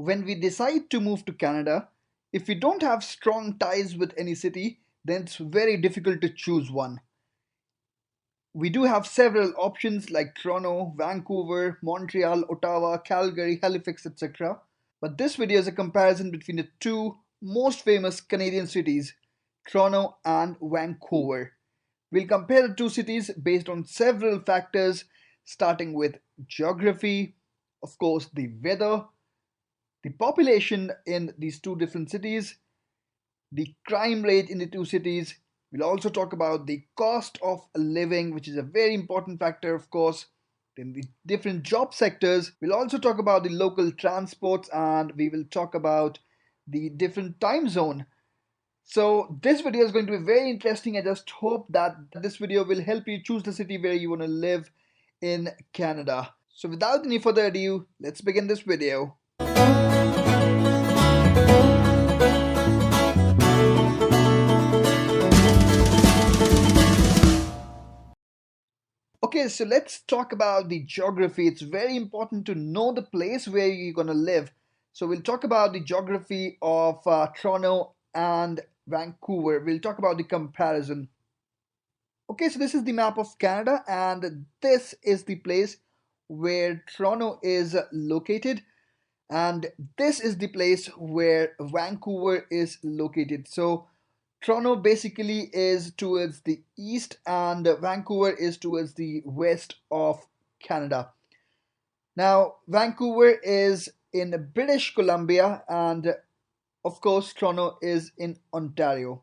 when we decide to move to Canada, if we don't have strong ties with any city, then it's very difficult to choose one. We do have several options like Toronto, Vancouver, Montreal, Ottawa, Calgary, Halifax, etc. But this video is a comparison between the two most famous Canadian cities, Toronto and Vancouver. We'll compare the two cities based on several factors, starting with geography, of course, the weather, the population in these two different cities, the crime rate in the two cities. We'll also talk about the cost of living, which is a very important factor, of course. Then the different job sectors. We'll also talk about the local transports and we will talk about the different time zone. So this video is going to be very interesting. I just hope that this video will help you choose the city where you want to live in Canada. So without any further ado, let's begin this video. Okay, so let's talk about the geography. It's very important to know the place where you're going to live. So we'll talk about the geography of Toronto and Vancouver. We'll talk about the comparison. Okay, so this is the map of Canada, and this is the place where Toronto is located, and this is the place where Vancouver is located. So Toronto basically is towards the east and Vancouver is towards the west of Canada. Now, Vancouver is in British Columbia and of course Toronto is in Ontario.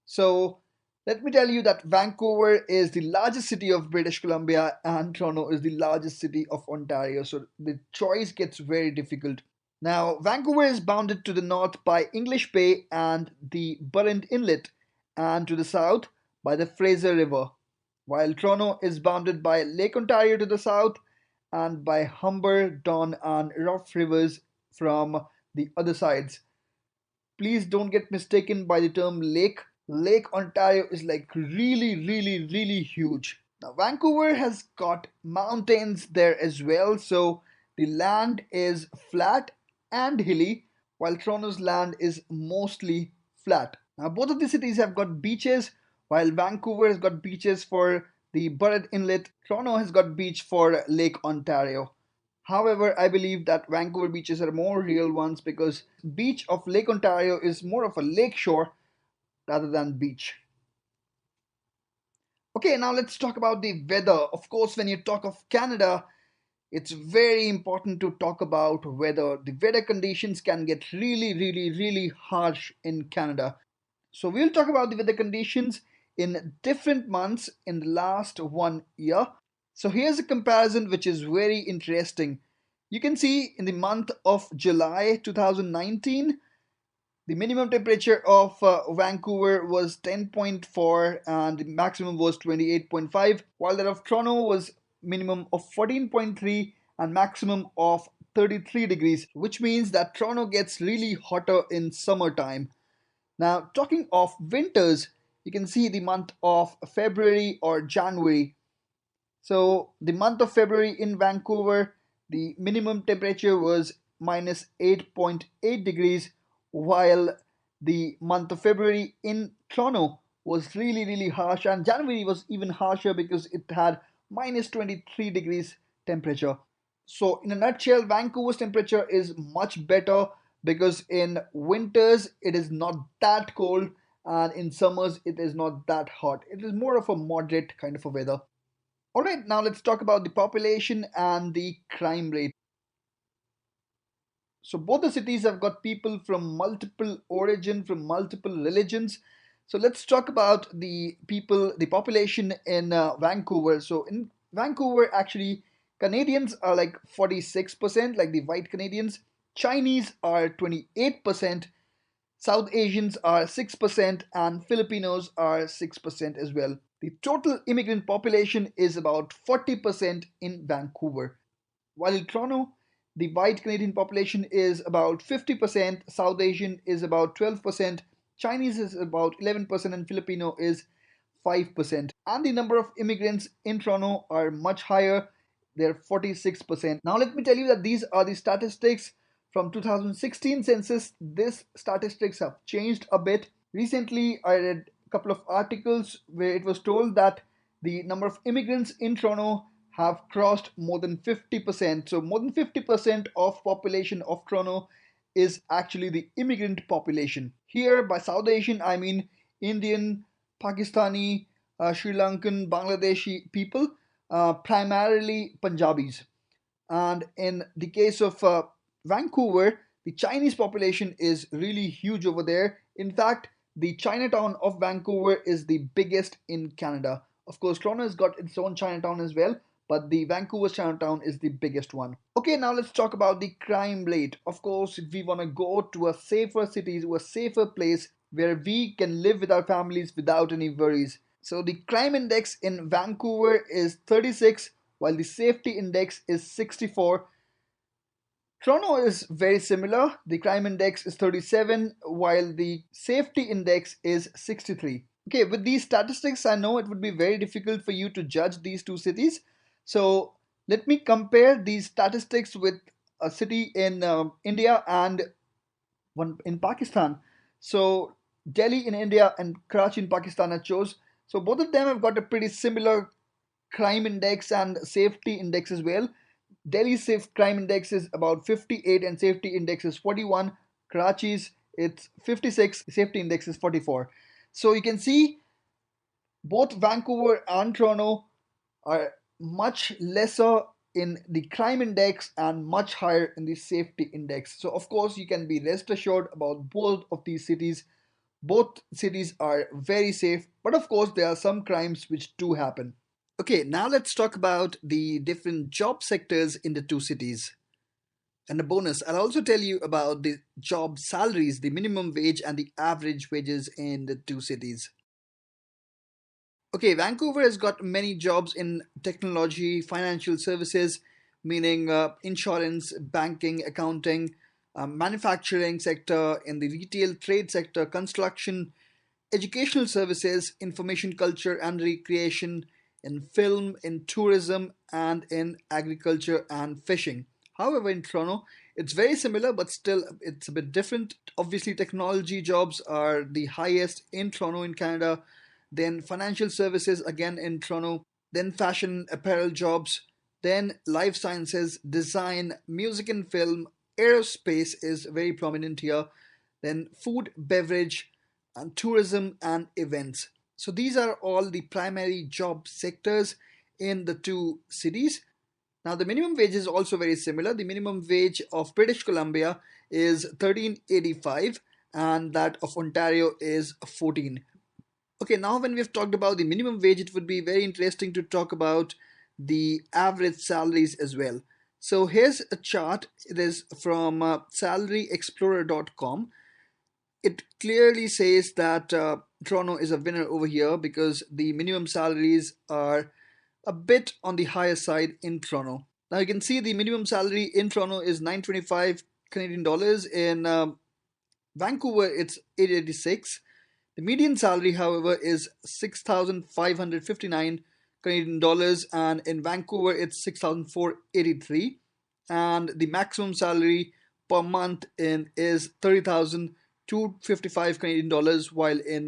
So let me tell you that Vancouver is the largest city of British Columbia and Toronto is the largest city of Ontario. So the choice gets very difficult. Now, Vancouver is bounded to the north by English Bay and the Burrend Inlet, and to the south by the Fraser River, while Toronto is bounded by Lake Ontario to the south and by Humber, Don, and Rough rivers from the other sides. Please don't get mistaken by the term lake. Lake Ontario is like really huge. Now, Vancouver has got mountains there as well, so the land is flat and hilly, while Toronto's land is mostly flat. Now, both of these cities have got beaches, while Vancouver has got beaches for the Burrard Inlet. Toronto has got beach for Lake Ontario. However, I believe that Vancouver beaches are more real ones because beach of Lake Ontario is more of a lake shore rather than beach. Okay, now let's talk about the weather. Of course, when you talk of Canada, it's very important to talk about weather. The weather conditions can get really harsh in Canada. So we'll talk about the weather conditions in different months in the last 1 year. So here's a comparison which is very interesting. You can see in the month of July 2019, the minimum temperature of Vancouver was 10.4 and the maximum was 28.5, while that of Toronto was minimum of 14.3 and maximum of 33 degrees, which means that Toronto gets really hotter in summertime. Now, talking of winters, you can see the month of February or January. So, the month of February in Vancouver, the minimum temperature was minus 8.8 degrees, while the month of February in Toronto was really harsh, and January was even harsher because it had minus 23 degrees temperature. So in a nutshell, Vancouver's temperature is much better because in winters it is not that cold and in summers it is not that hot. It is more of a moderate kind of a weather. Alright, now let's talk about the population and the crime rate. So both the cities have got people from multiple origin, from multiple religions. So let's talk about the people, the population in Vancouver. So in Vancouver, actually, Canadians are like 46%, like the white Canadians. Chinese are 28%. South Asians are 6%, and Filipinos are 6% as well. The total immigrant population is about 40% in Vancouver. While in Toronto, the white Canadian population is about 50%, South Asian is about 12%, Chinese is about 11%, and Filipino is 5%. And the number of immigrants in Toronto are much higher, they're 46%. Now, let me tell you that these are the statistics From 2016 census, these statistics have changed a bit. Recently, I read a couple of articles where it was told that the number of immigrants in Toronto have crossed more than 50%. So more than 50% of population of Toronto is actually the immigrant population. Here, by South Asian, I mean Indian, Pakistani, Sri Lankan, Bangladeshi people, primarily Punjabis. And in the case of Vancouver, the Chinese population is really huge over there. In fact, the Chinatown of Vancouver is the biggest in Canada. Of course, Toronto has got its own Chinatown as well, but the Vancouver Chinatown is the biggest one. Okay, now let's talk about the crime rate. Of course, if we want to go to a safer city, to a safer place where we can live with our families without any worries. So the crime index in Vancouver is 36, while the safety index is 64. Toronto is very similar. The crime index is 37, while the safety index is 63. Okay, with these statistics, I know it would be very difficult for you to judge these two cities. So let me compare these statistics with a city in India and one in Pakistan. So Delhi in India and Karachi in Pakistan I chose. So both of them have got a pretty similar crime index and safety index as well. Delhi's safe crime index is about 58 and safety index is 41. Karachi's it's 56, safety index is 44. So you can see both Vancouver and Toronto are much lesser in the crime index and much higher in the safety index. So of course you can be rest assured about both of these cities. Both cities are very safe, but of course there are some crimes which do happen. Okay, now let's talk about the different job sectors in the two cities. And a bonus, I'll also tell you about the job salaries, the minimum wage, and the average wages in the two cities. Okay, Vancouver has got many jobs in technology, financial services, meaning insurance, banking, accounting, manufacturing sector, in the retail trade sector, construction, educational services, information culture and recreation, in film, in tourism, and in agriculture and fishing. However, in Toronto, it's very similar, but still it's a bit different. Obviously, technology jobs are the highest in Toronto, in Canada, then financial services again in Toronto, then fashion apparel jobs, then life sciences, design, music and film, aerospace is very prominent here, then food, beverage, and tourism and events. So these are all the primary job sectors in the two cities. Now the minimum wage is also very similar. The minimum wage of British Columbia is 13.85 and that of Ontario is 14. Okay, now when we've talked about the minimum wage, it would be very interesting to talk about the average salaries as well. So here's a chart. It is from salaryexplorer.com. It clearly says that Toronto is a winner over here because the minimum salaries are a bit on the higher side in Toronto. Now you can see the minimum salary in Toronto is 925 Canadian dollars. In Vancouver, it's 886. The median salary, however, is 6,559 Canadian dollars, and in Vancouver, it's 6,483. And the maximum salary per month in is 30,255 Canadian dollars, while in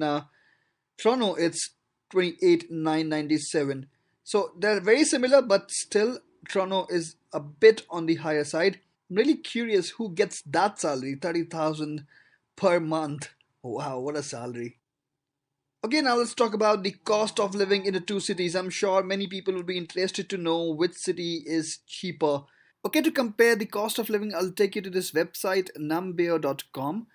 Toronto, it's 28,997. So they're very similar, but still, Toronto is a bit on the higher side. I'm really curious who gets that salary, 30,000 per month. Wow, what a salary. Okay, now let's talk about the cost of living in the two cities. I'm sure many people will be interested to know which city is cheaper. Okay, to compare the cost of living, I'll take you to this website, numbeo.com.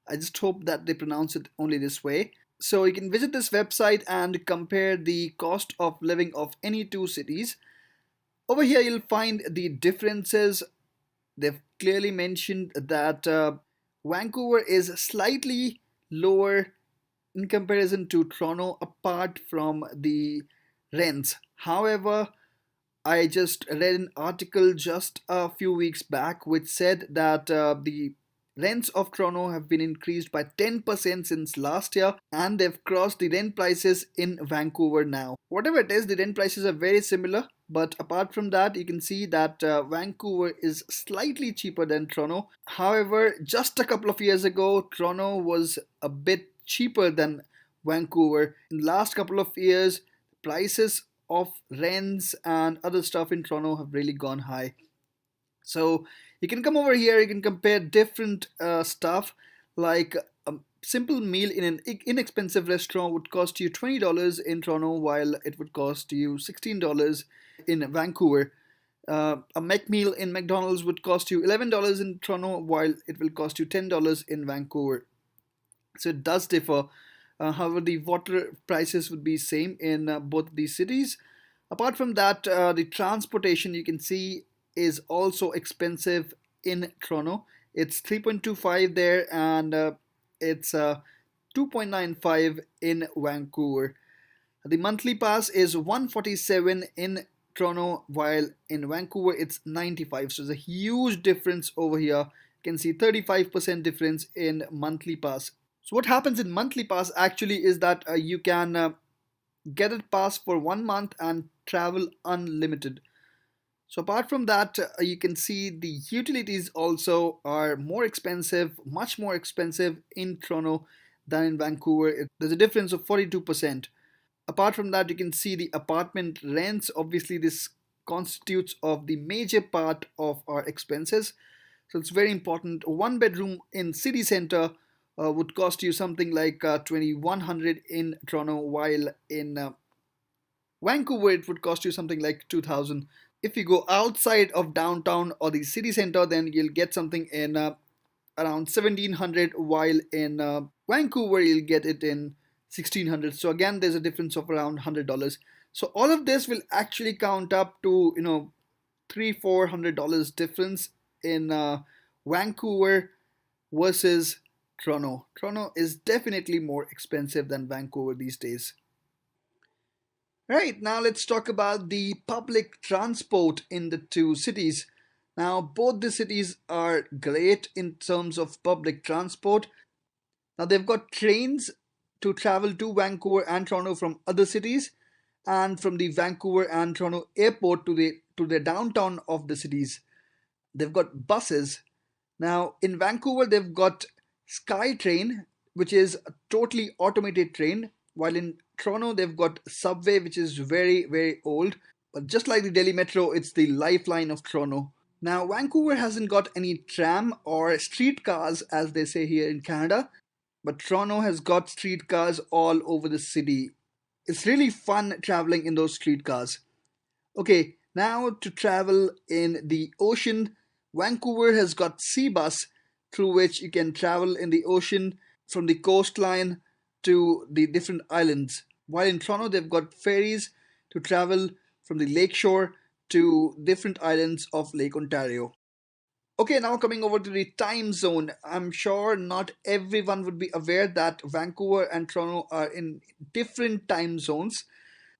I just hope that they pronounce it only this way. So you can visit this website and compare the cost of living of any two cities. Over here, you'll find the differences. They've clearly mentioned that Vancouver is slightly lower in comparison to Toronto apart from the rents. However, I just read an article just a few weeks back which said that the Rents of Toronto have been increased by 10% since last year, and they've crossed the rent prices in Vancouver now. Whatever it is, the rent prices are very similar, but apart from that, you can see that Vancouver is slightly cheaper than Toronto. However, just a couple of years ago, Toronto was a bit cheaper than Vancouver. In the last couple of years, prices of rents and other stuff in Toronto have really gone high. So you can come over here, you can compare different stuff, like a simple meal in an inexpensive restaurant would cost you $20 in Toronto, while it would cost you $16 in Vancouver. A Mac meal in McDonald's would cost you $11 in Toronto, while it will cost you $10 in Vancouver. So it does differ. However, the water prices would be same in both these cities. Apart from that, the transportation you can see is also expensive in Toronto. It's 3.25 there, and it's 2.95 in Vancouver. The monthly pass is 147 in Toronto, while in Vancouver it's 95. So there's a huge difference over here. You can see 35% difference in monthly pass. So what happens in monthly pass actually is that you can get a pass for 1 month and travel unlimited. So apart from that, you can see the utilities also are more expensive, much more expensive in Toronto than in Vancouver. There's a difference of 42%. Apart from that, you can see the apartment rents. Obviously, this constitutes of the major part of our expenses. So it's very important. One bedroom in city center would cost you something like 2,100 in Toronto, while in Vancouver it would cost you something like 2,000. If you go outside of downtown or the city center, then you'll get something in around 1,700, while in Vancouver you'll get it in 1,600. So again, there's a difference of around $100. So all of this will actually count up to $300-400 difference in Vancouver versus Toronto. Toronto is definitely more expensive than Vancouver these days. Right, now let's talk about the public transport in the two cities. Now, both the cities are great in terms of public transport. Now, they've got trains to travel to Vancouver and Toronto from other cities, and from the Vancouver and Toronto airport to the downtown of the cities. They've got buses. Now, in Vancouver, they've got SkyTrain, which is a totally automated train, while in Toronto, they've got Subway, which is very, very old. But just like the Delhi Metro, it's the lifeline of Toronto. Now, Vancouver hasn't got any tram or streetcars, as they say here in Canada, but Toronto has got streetcars all over the city. It's really fun traveling in those streetcars. Okay, now to travel in the ocean, Vancouver has got sea bus through which you can travel in the ocean from the coastline to the different islands. While in Toronto, they've got ferries to travel from the lakeshore to different islands of Lake Ontario. Okay, now coming over to the time zone. I'm sure not everyone would be aware that Vancouver and Toronto are in different time zones.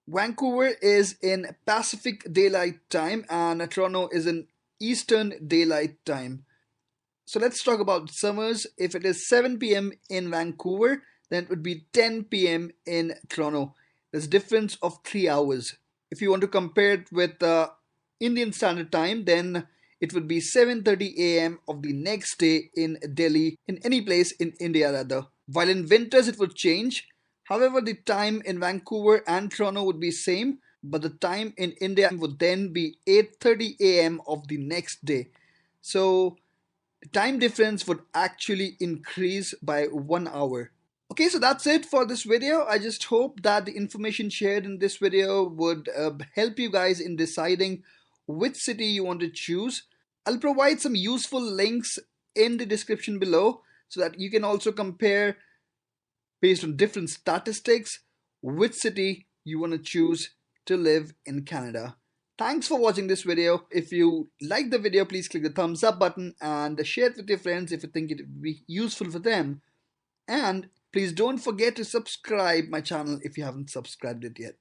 Vancouver is in Pacific Daylight Time and Toronto is in Eastern Daylight Time. So let's talk about summers. If it is 7 p.m. in Vancouver, then it would be 10 p.m. in Toronto. There's a difference of 3 hours. If you want to compare it with Indian Standard Time, then it would be 7:30 a.m. of the next day in Delhi, in any place in India rather. While in winters it would change. However, the time in Vancouver and Toronto would be same, but the time in India would then be 8:30 a.m. of the next day. So the time difference would actually increase by 1 hour. Okay, so that's it for this video. I just hope that the information shared in this video would help you guys in deciding which city you want to choose. I'll provide some useful links in the description below so that you can also compare based on different statistics which city you want to choose to live in Canada. Thanks for watching this video. If you like the video, please click the thumbs up button and share it with your friends if you think it would be useful for them. And please don't forget to subscribe my channel if you haven't subscribed it yet.